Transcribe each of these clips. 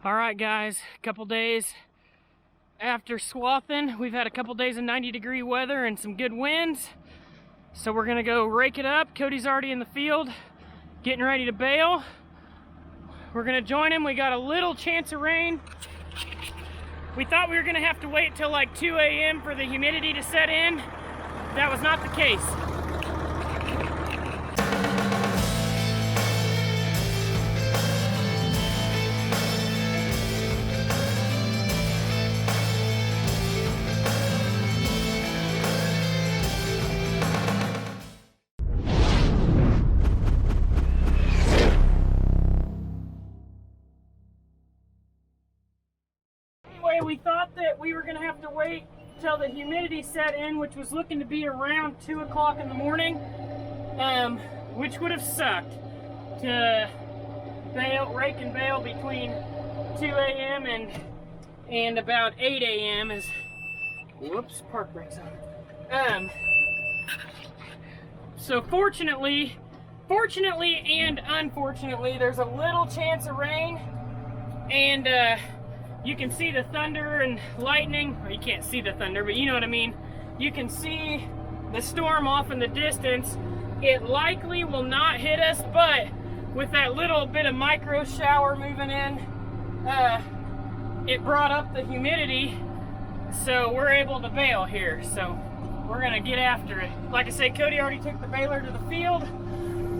All right, guys, a couple days after swathing, we've had a couple days of 90-degree weather and some good winds. So we're gonna go rake it up. Cody's already in the field, getting ready to bale. We're gonna join him. We got a little chance of rain. We thought we were gonna have to wait till like 2 a.m. for the humidity to set in. That was not the case. We thought that we were going to have to wait till the humidity set in, which was looking to be around 2 o'clock in the morning, which would have sucked to rake and bale between 2 a.m. and about 8 a.m. as, whoops, park brakes on. So fortunately and unfortunately, there's a little chance of rain, and you can see the thunder and lightning. Well, you can't see the thunder, but you know what I mean. You can see the storm off in the distance. It likely will not hit us, but with that little bit of micro shower moving in, it brought up the humidity, so we're able to bale here. So we're gonna get after it. Like I said, Cody already took the baler to the field.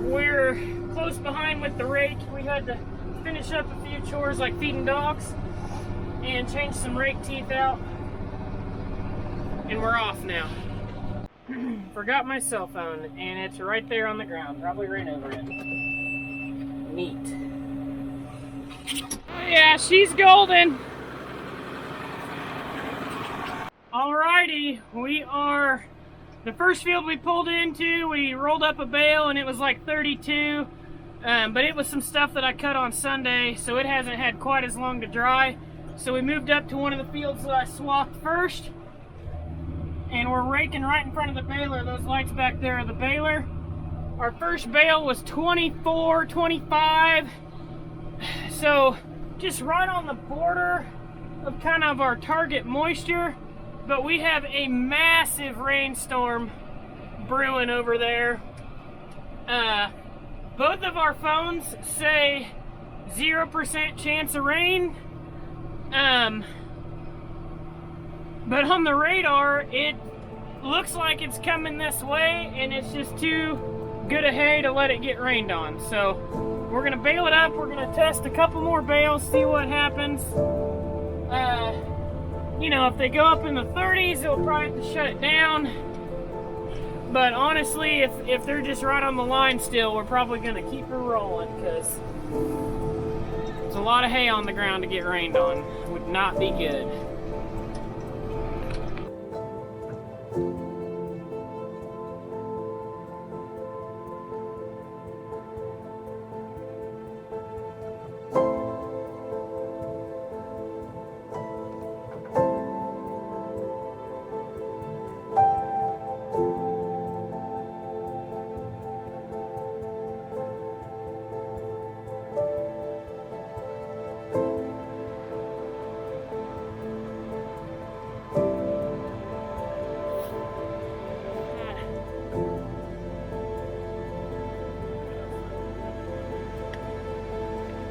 We're close behind with the rake. We had to finish up a few chores like feeding dogs and change some rake teeth out, and we're off now. Forgot my cell phone, and it's right there on the ground. Probably ran over it. Neat. Yeah, she's golden. Alrighty, we are the first field we pulled into. We rolled up a bale, and it was like 32, but it was some stuff that I cut on Sunday, so it hasn't had quite as long to dry. So we moved up to one of the fields that I swathed first, and we're raking right in front of the baler. Those lights back there are the baler. Our first bale was 24, 25, so just right on the border of kind of our target moisture, but we have a massive rainstorm brewing over there. Both of our phones say 0% chance of rain. But on the radar, it looks like it's coming this way, and it's just too good a hay to let it get rained on. So we're gonna bale it up. We're gonna test a couple more bales, see what happens. You know, if they go up in the 30s, it'll probably have to shut it down. But honestly, if they're just right on the line still, we're probably gonna keep her rolling, because there's a lot of hay on the ground to get rained on. Would not be good.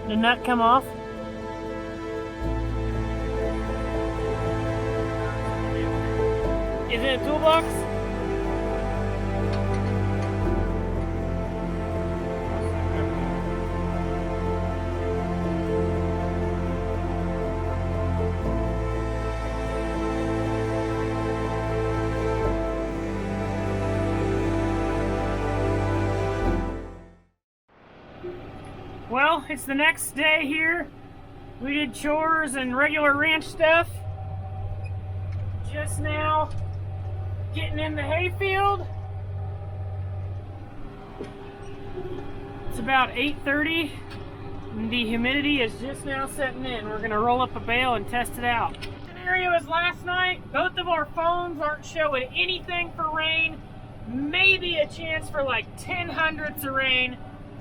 Did that come off? Is it a toolbox? Well, it's the next day here. We did chores and regular ranch stuff. Just now getting in the hayfield. It's about 8:30 and the humidity is just now setting in. We're gonna roll up a bale and test it out. The scenario is last night, both of our phones aren't showing anything for rain. Maybe a chance for like 10 hundredths of rain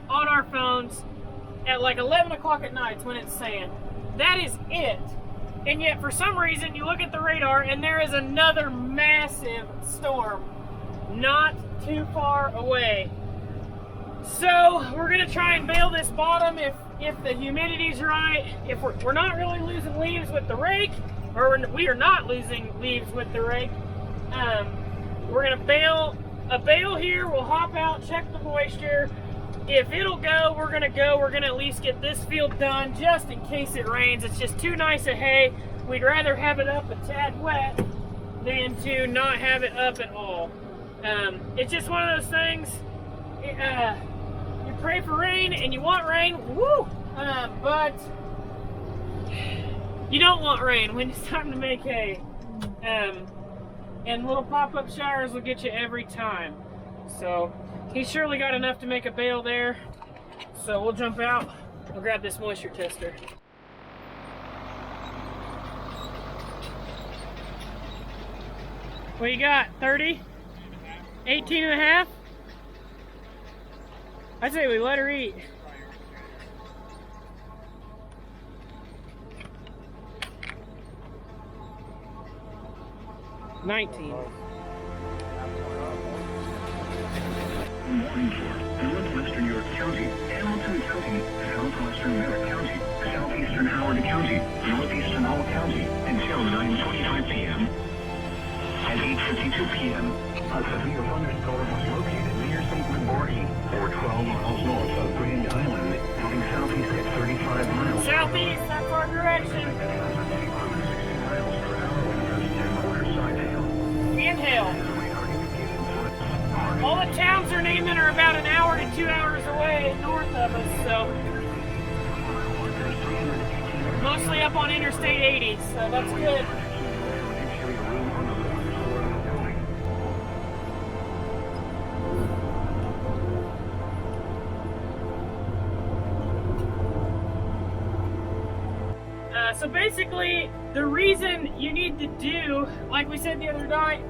on our phones at like 11 o'clock at night when it's saying. that is it. And yet, for some reason, you look at the radar and there is another massive storm not too far away. So we're gonna try and bale this bottom if the humidity's right. If we're not really losing leaves with the rake, or we are not losing leaves with the rake, we're gonna bale a bale here. We'll hop out, check the moisture. If it'll go, we're gonna go. We're gonna at least get this field done just in case it rains. It's just too nice a hay. We'd rather have it up a tad wet than to not have it up at all. It's just one of those things. You pray for rain and you want rain, woo! But you don't want rain when it's time to make hay. And little pop-up showers will get you every time. So he's surely got enough to make a bale there. So we'll jump out. We'll grab this moisture tester. What you got, 30? 18 and a half? I'd say we let her eat. $19. Northwestern York County, Hamilton County, southwestern Merritt County, southeastern Howard County, northeastern Hall County, until 9:25 p.m. At 8:52 p.m., a severe thunderstorm was located near St. Magorty, or 12 miles north of Grand Island, heading southeast at 35 miles. Southeast, that's our direction. Inhale. All the towns they're naming are about an hour to 2 hours away north of us, so mostly up on Interstate 80, so that's good. So basically, the reason you need to do, like we said the other night,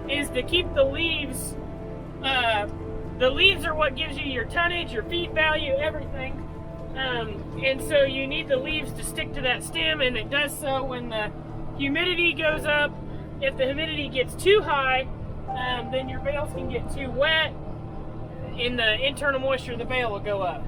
is to keep the leaves. The leaves are what gives you your tonnage, your feed value, everything. And so you need the leaves to stick to that stem, and it does so when the humidity goes up. If the humidity gets too high, then your bales can get too wet. In the internal moisture, the bale will go up.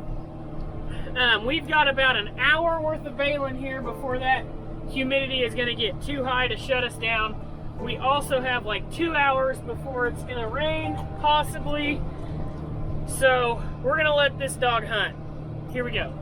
We've got about an hour worth of baling here before that humidity is going to get too high to shut us down. We also have like 2 hours before it's going to rain, possibly. So we're going to let this dog hunt. Here we go.